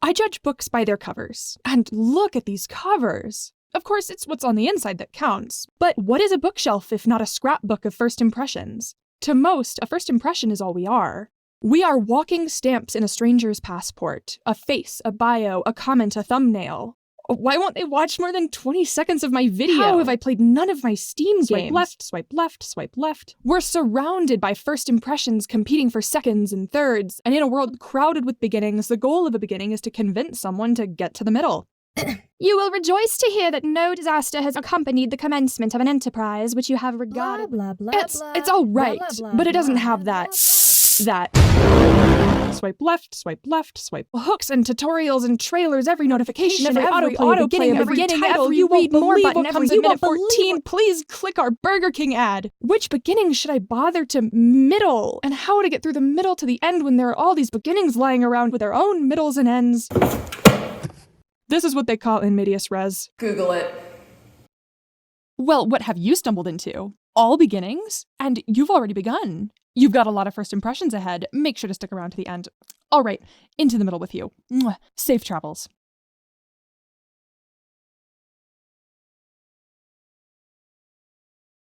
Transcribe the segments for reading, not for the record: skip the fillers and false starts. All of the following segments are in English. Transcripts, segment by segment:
I judge books by their covers. And look at these covers! Of course, it's what's on the inside that counts. But what is a bookshelf if not a scrapbook of first impressions? To most, a first impression is all we are. We are walking stamps in a stranger's passport. A face, a bio, a comment, a thumbnail. Why won't they watch more than 20 seconds of my video? How have I played none of my Steam games? Swipe left, swipe left, swipe left. We're surrounded by first impressions competing for seconds and thirds, and in a world crowded with beginnings, the goal of a beginning is to convince someone to get to the middle. You will rejoice to hear that no disaster has accompanied the commencement of an enterprise which you have regarded. Blah, blah, blah, it's all right, blah, blah, blah, but it doesn't have that. Swipe left, swipe hooks and tutorials and trailers, every notification, every autoplay, every title, you read more button comes in minute 14, please click our Burger King ad. Which beginning should I bother to middle? And how to get through the middle to the end when there are all these beginnings lying around with their own middles and ends? This is what they call in medias res. Google it. Well, what have you stumbled into? All beginnings? And you've already begun. You've got a lot of first impressions ahead. Make sure to stick around to the end. All right, into the middle with you. Mwah. Safe travels.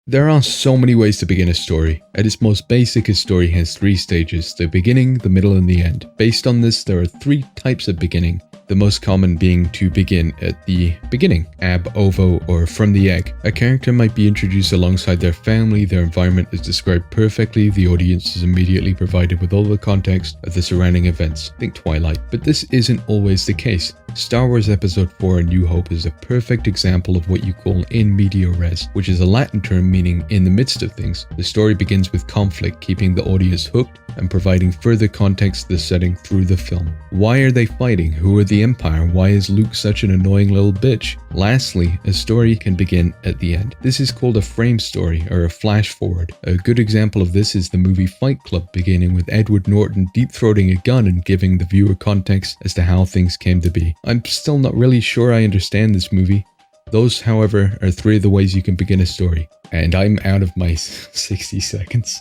There are so many ways to begin a story. At its most basic, a story has 3 stages: the beginning, the middle, and the end. Based on this, there are 3 types of beginning. The most common being to begin at the beginning, ab ovo, or from the egg. A character might be introduced alongside their family, their environment is described perfectly, the audience is immediately provided with all the context of the surrounding events. Think Twilight. But this isn't always the case. Star Wars Episode 4 A New Hope is a perfect example of what you call in media res, which is a Latin term meaning in the midst of things. The story begins with conflict, keeping the audience hooked and providing further context to the setting through the film. Why are they fighting? Who are the Empire? Why is Luke such an annoying little bitch? Lastly, a story can begin at the end. This is called a frame story or a flash forward. A good example of this is the movie Fight Club, beginning with Edward Norton deep-throating a gun and giving the viewer context as to how things came to be. I'm still not really sure I understand this movie. Those, however, are 3 of the ways you can begin a story. And I'm out of my 60 seconds.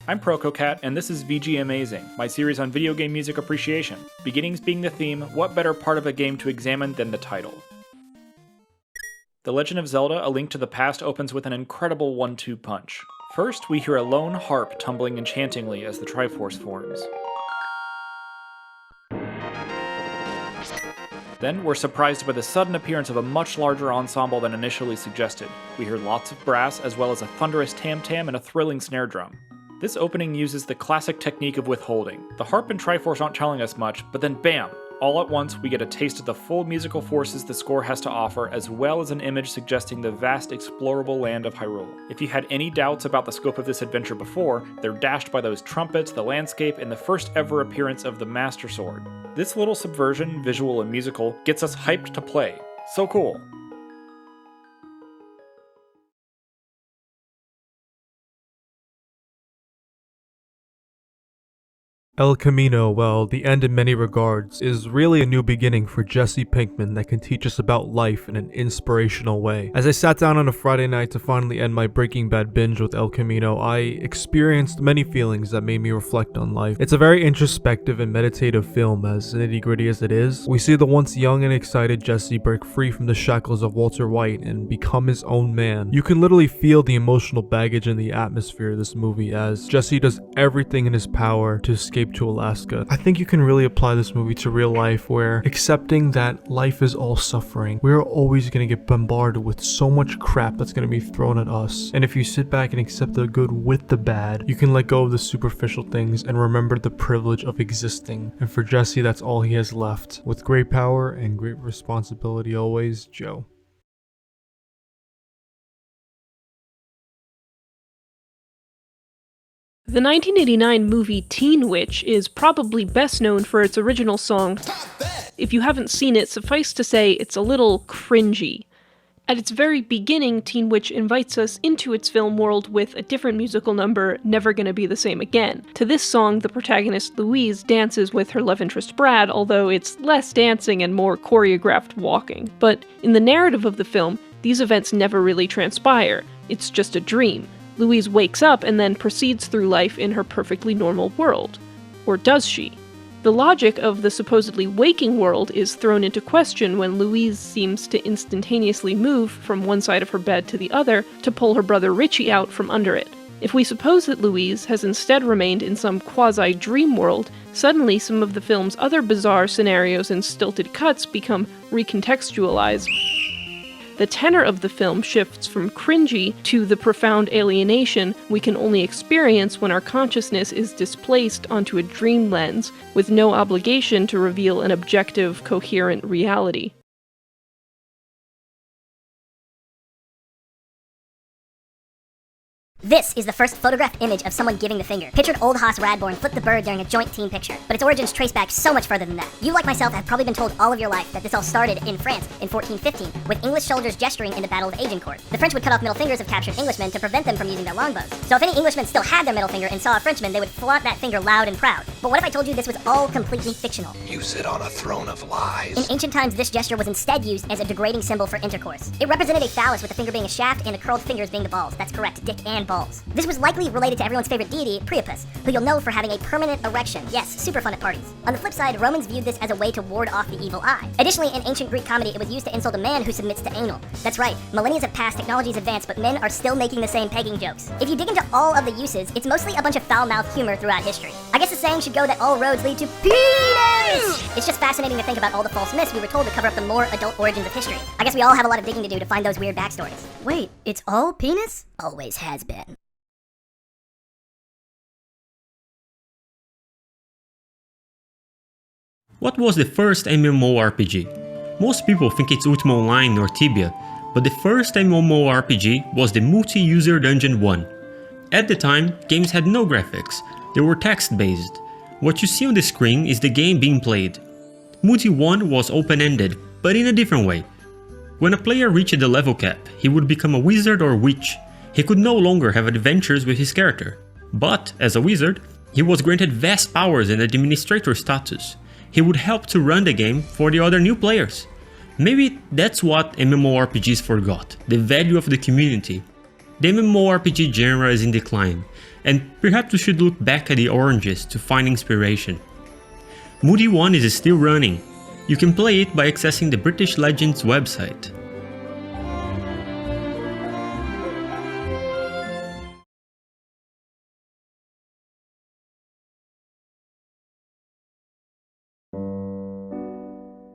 I'm ProcoCat, and this is VG Amazing, my series on video game music appreciation. Beginnings being the theme, what better part of a game to examine than the title? The Legend of Zelda: A Link to the Past opens with an incredible 1-2 punch. First, we hear a lone harp tumbling enchantingly as the Triforce forms. Then, we're surprised by the sudden appearance of a much larger ensemble than initially suggested. We hear lots of brass, as well as a thunderous tam-tam and a thrilling snare drum. This opening uses the classic technique of withholding. The harp and Triforce aren't telling us much, but then bam! All at once, we get a taste of the full musical forces the score has to offer, as well as an image suggesting the vast explorable land of Hyrule. If you had any doubts about the scope of this adventure before, they're dashed by those trumpets, the landscape, and the first ever appearance of the Master Sword. This little subversion, visual and musical, gets us hyped to play. So cool. El Camino, well, the end in many regards, is really a new beginning for Jesse Pinkman that can teach us about life in an inspirational way. As I sat down on a Friday night to finally end my Breaking Bad binge with El Camino, I experienced many feelings that made me reflect on life. It's a very introspective and meditative film, as nitty-gritty as it is. We see the once young and excited Jesse break free from the shackles of Walter White and become his own man. You can literally feel the emotional baggage in the atmosphere of this movie as Jesse does everything in his power to escape to Alaska. I think you can really apply this movie to real life, where accepting that life is all suffering, we're always going to get bombarded with so much crap that's going to be thrown at us. And if you sit back and accept the good with the bad, you can let go of the superficial things and remember the privilege of existing. And for Jesse, that's all he has left. With great power and great responsibility always, Joe. The 1989 movie Teen Witch is probably best known for its original song. If you haven't seen it, suffice to say it's a little cringy. At its very beginning, Teen Witch invites us into its film world with a different musical number, Never Gonna Be the Same Again. To this song, the protagonist Louise dances with her love interest Brad, although it's less dancing and more choreographed walking. But in the narrative of the film, these events never really transpire. It's just a dream. Louise wakes up and then proceeds through life in her perfectly normal world. Or does she? The logic of the supposedly waking world is thrown into question when Louise seems to instantaneously move from one side of her bed to the other to pull her brother Richie out from under it. If we suppose that Louise has instead remained in some quasi-dream world, suddenly some of the film's other bizarre scenarios and stilted cuts become recontextualized. The tenor of the film shifts from cringy to the profound alienation we can only experience when our consciousness is displaced onto a dream lens, with no obligation to reveal an objective, coherent reality. This is the first photographed image of someone giving the finger. Pictured old Haas Radborn flip the bird during a joint team picture, but its origins trace back so much further than that. You, like myself, have probably been told all of your life that this all started in France in 1415, with English soldiers gesturing in the Battle of Agincourt. The French would cut off middle fingers of captured Englishmen to prevent them from using their longbows. So if any Englishmen still had their middle finger and saw a Frenchman, they would flaunt that finger loud and proud. But what if I told you this was all completely fictional? You sit on a throne of lies. In ancient times, this gesture was instead used as a degrading symbol for intercourse. It represented a phallus with the finger being a shaft and the curled fingers being the balls. That's correct, dick and balls. This was likely related to everyone's favorite deity, Priapus, who you'll know for having a permanent erection. Yes, super fun at parties. On the flip side, Romans viewed this as a way to ward off the evil eye. Additionally, in ancient Greek comedy, it was used to insult a man who submits to anal. That's right, millennia have passed, technology's advanced, but men are still making the same pegging jokes. If you dig into all of the uses, it's mostly a bunch of foul-mouthed humor throughout history. I guess the saying should go that all roads lead to penis! It's just fascinating to think about all the false myths we were told to cover up the more adult origins of history. I guess we all have a lot of digging to do to find those weird backstories. Wait, it's all penis? Always has been. What was the first MMORPG? Most people think it's Ultima Online or Tibia, but the first MMORPG was the Multi-User Dungeon 1. At the time, games had no graphics, they were text-based. What you see on the screen is the game being played. Multi 1 was open-ended, but in a different way. When a player reached the level cap, he would become a wizard or witch. He could no longer have adventures with his character. But, as a wizard, he was granted vast powers and administrator status. He would help to run the game for the other new players. Maybe that's what MMORPGs forgot, the value of the community. The MMORPG genre is in decline, and perhaps we should look back at the oranges to find inspiration. Moody 1 is still running. You can play it by accessing the British Legends website.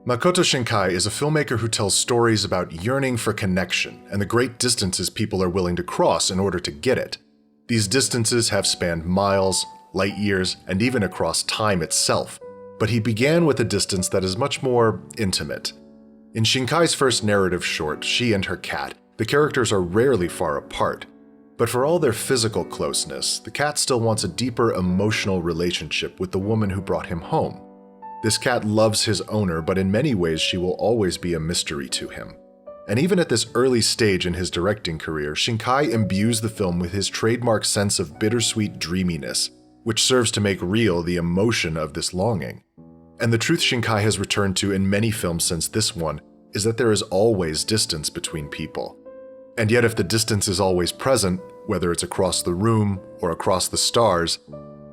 Makoto Shinkai is a filmmaker who tells stories about yearning for connection and the great distances people are willing to cross in order to get it. These distances have spanned miles, light years, and even across time itself, but he began with a distance that is much more intimate. In Shinkai's first narrative short, She and Her Cat, the characters are rarely far apart, but for all their physical closeness, the cat still wants a deeper emotional relationship with the woman who brought him home. This cat loves his owner, but in many ways she will always be a mystery to him. And even at this early stage in his directing career, Shinkai imbues the film with his trademark sense of bittersweet dreaminess, which serves to make real the emotion of this longing. And the truth Shinkai has returned to in many films since this one is that there is always distance between people. And yet if the distance is always present, whether it's across the room or across the stars,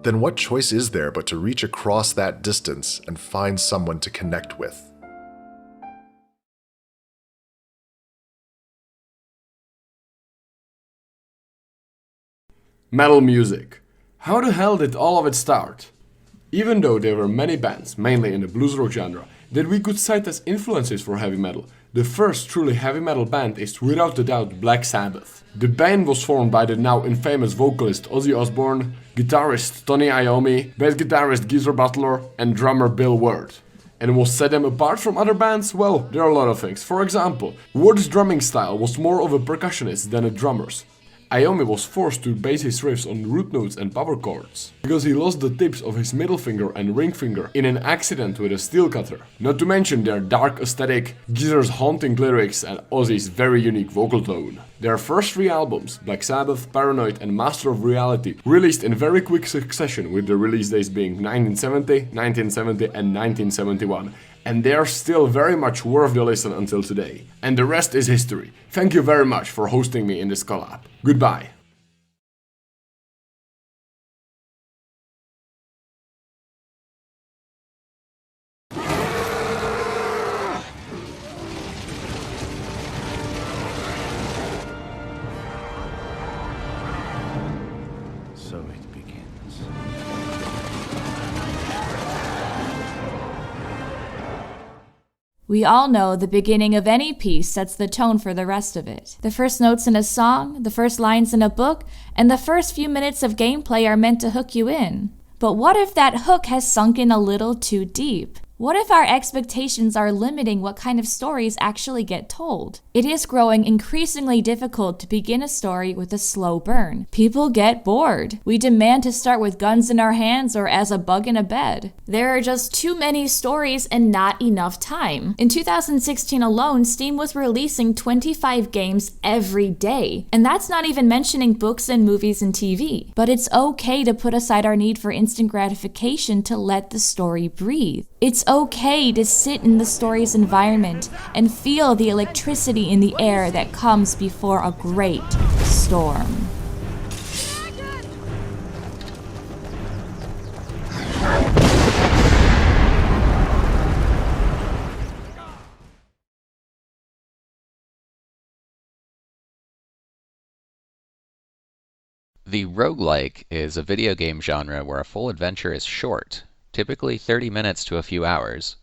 then what choice is there but to reach across that distance and find someone to connect with? Metal music. How the hell did all of it start? Even though there were many bands, mainly in the blues rock genre, that we could cite as influences for heavy metal, the first truly heavy metal band is without a doubt Black Sabbath. The band was formed by the now infamous vocalist Ozzy Osbourne, guitarist Tony Iommi, bass guitarist Geezer Butler, and drummer Bill Ward. And what set them apart from other bands? Well, there are a lot of things. For example, Ward's drumming style was more of a percussionist than a drummer's. Iommi was forced to base his riffs on root notes and power chords, because he lost the tips of his middle finger and ring finger in an accident with a steel cutter. Not to mention their dark aesthetic, Geezer's haunting lyrics and Ozzy's very unique vocal tone. Their first three albums, Black Sabbath, Paranoid and Master of Reality, released in very quick succession, with the release dates being 1970, 1970 and 1971. And they are still very much worth the listen until today. And the rest is history. Thank you very much for hosting me in this collab. Goodbye. We all know the beginning of any piece sets the tone for the rest of it. The first notes in a song, the first lines in a book, and the first few minutes of gameplay are meant to hook you in. But what if that hook has sunk in a little too deep? What if our expectations are limiting what kind of stories actually get told? It is growing increasingly difficult to begin a story with a slow burn. People get bored. We demand to start with guns in our hands or as a bug in a bed. There are just too many stories and not enough time. In 2016 alone, Steam was releasing 25 games every day. And that's not even mentioning books and movies and TV. But it's okay to put aside our need for instant gratification to let the story breathe. It's okay to sit in the story's environment and feel the electricity in the air that comes before a great storm. The roguelike is a video game genre where a full adventure is short, typically 30 minutes to a few hours.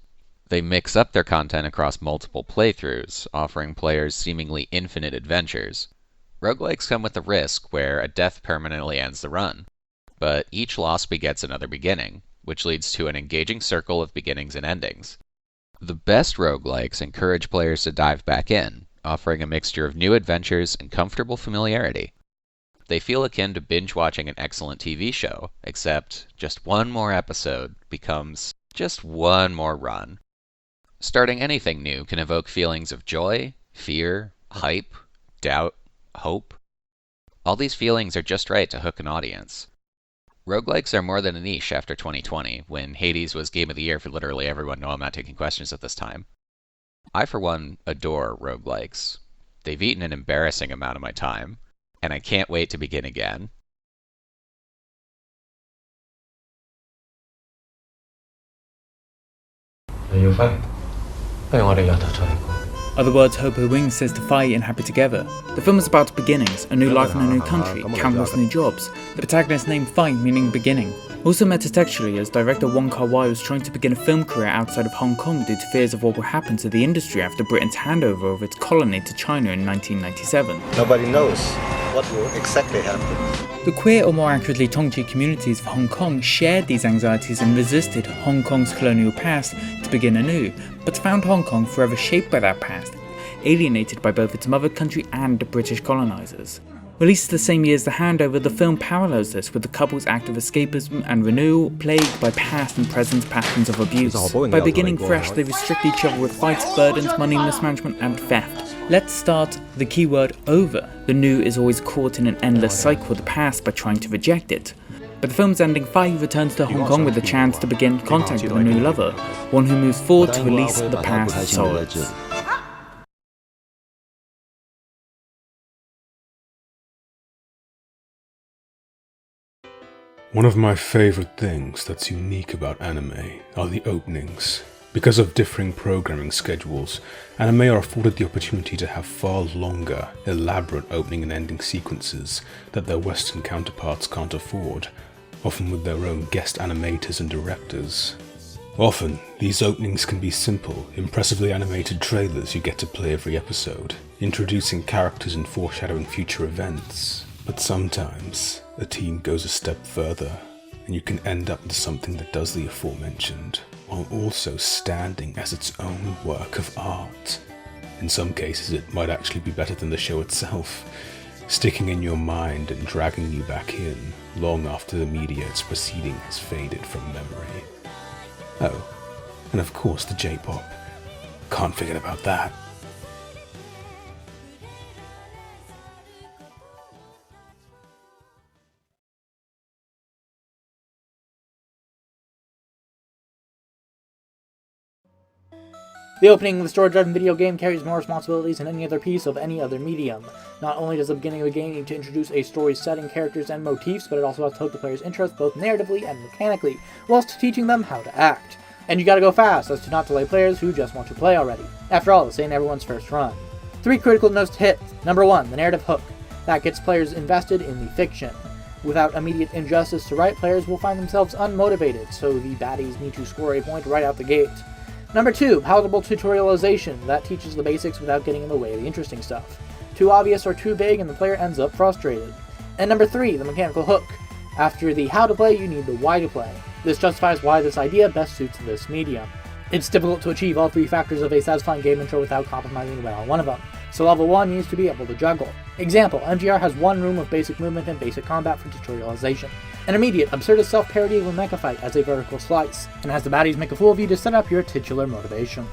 They mix up their content across multiple playthroughs, offering players seemingly infinite adventures. Roguelikes come with the risk where a death permanently ends the run, but each loss begets another beginning, which leads to an engaging circle of beginnings and endings. The best roguelikes encourage players to dive back in, offering a mixture of new adventures and comfortable familiarity. They feel akin to binge-watching an excellent TV show, except just one more episode becomes just one more run. Starting anything new can evoke feelings of joy, fear, hype, doubt, hope. All these feelings are just right to hook an audience. Roguelikes are more than a niche after 2020, when Hades was Game of the Year for literally everyone. No, I'm not taking questions at this time. I, for one, adore roguelikes. They've eaten an embarrassing amount of my time, and I can't wait to begin again. Other words, Hope Her Wings says to fight and happy together. The film is about beginnings, a new life in a new country, countless new jobs. The protagonist named Fight, meaning beginning. Also metatextually, as director Wong Kar-wai was trying to begin a film career outside of Hong Kong due to fears of what will happen to the industry after Britain's handover of its colony to China in 1997. Nobody knows what will exactly happen. The queer, or more accurately Tongji communities of Hong Kong shared these anxieties and resisted Hong Kong's colonial past to begin anew, but found Hong Kong forever shaped by that past, alienated by both its mother country and the British colonisers. Released the same year as the handover, the film parallels this with the couple's act of escapism and renewal, plagued by past and present patterns of abuse. By beginning fresh, they restrict each other with fights, burdens, money mismanagement, and theft. Let's start the keyword over. The new is always caught in an endless cycle of the past by trying to reject it. By the film's ending, Fai returns to Hong Kong with a chance to begin contact with a new lover, one who moves forward to release the past sorrows. One of my favorite things that's unique about anime are the openings. Because of differing programming schedules, anime are afforded the opportunity to have far longer, elaborate opening and ending sequences that their Western counterparts can't afford, often with their own guest animators and directors. Often, these openings can be simple, impressively animated trailers you get to play every episode, introducing characters and foreshadowing future events. But sometimes, a team goes a step further, and you can end up with something that does the aforementioned, while also standing as its own work of art. In some cases, it might actually be better than the show itself, sticking in your mind and dragging you back in, long after the media it's preceding has faded from memory. Oh, and of course the J-pop. Can't forget about that. The opening of the story-driven video game carries more responsibilities than any other piece of any other medium. Not only does the beginning of the game need to introduce a story's setting, characters, and motifs, but it also has to hook the player's interest both narratively and mechanically, whilst teaching them how to act. And you gotta go fast, as to not delay players who just want to play already. After all, this ain't everyone's first run. 3 critical notes to hit. Number 1, the narrative hook. That gets players invested in the fiction. Without immediate injustice to right, players will find themselves unmotivated, so the baddies need to score a point right out the gate. Number 2, palatable tutorialization. That teaches the basics without getting in the way of the interesting stuff. Too obvious or too big and the player ends up frustrated. And number 3, the mechanical hook. After the how to play, you need the why to play. This justifies why this idea best suits this medium. It's difficult to achieve all 3 factors of a satisfying game intro without compromising well on one of them, so level 1 needs to be able to juggle. Example, MGR has 1 room of basic movement and basic combat for tutorialization. Intermediate, absurdist self-parody of a mecha fight as a vertical slice, and has the baddies make a fool of you to set up your titular motivation.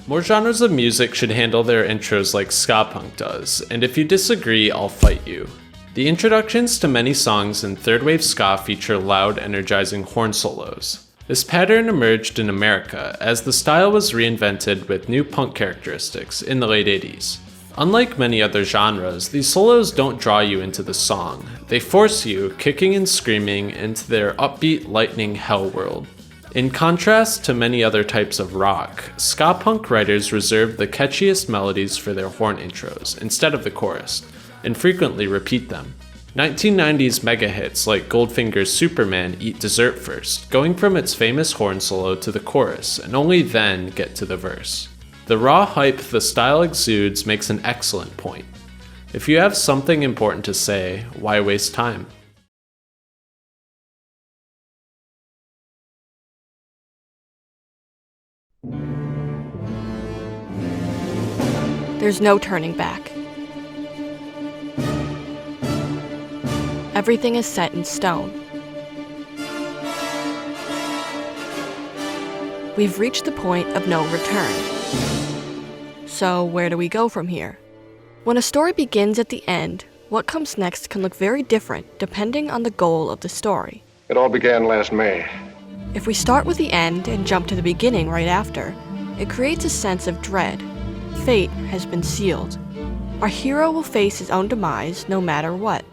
More genres of music should handle their intros like ska punk does, and if you disagree, I'll fight you. The introductions to many songs in third wave ska feature loud, energizing horn solos. This pattern emerged in America as the style was reinvented with new punk characteristics in the late 80s. Unlike many other genres, these solos don't draw you into the song. They force you, kicking and screaming, into their upbeat, lightning hell world. In contrast to many other types of rock, ska punk writers reserve the catchiest melodies for their horn intros instead of the chorus, and frequently repeat them. 1990s mega hits like Goldfinger's Superman eat dessert first, going from its famous horn solo to the chorus, and only then get to the verse. The raw hype the style exudes makes an excellent point. If you have something important to say, why waste time? There's no turning back. Everything is set in stone. We've reached the point of no return. So where do we go from here? When a story begins at the end, what comes next can look very different depending on the goal of the story. It all began last May. If we start with the end and jump to the beginning right after, it creates a sense of dread. Fate has been sealed. Our hero will face his own demise no matter what.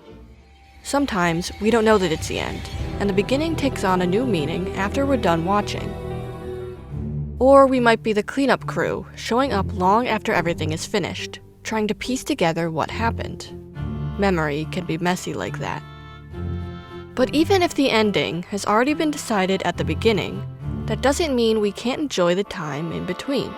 Sometimes we don't know that it's the end, and the beginning takes on a new meaning after we're done watching. Or we might be the cleanup crew, showing up long after everything is finished, trying to piece together what happened. Memory can be messy like that. But even if the ending has already been decided at the beginning, that doesn't mean we can't enjoy the time in between.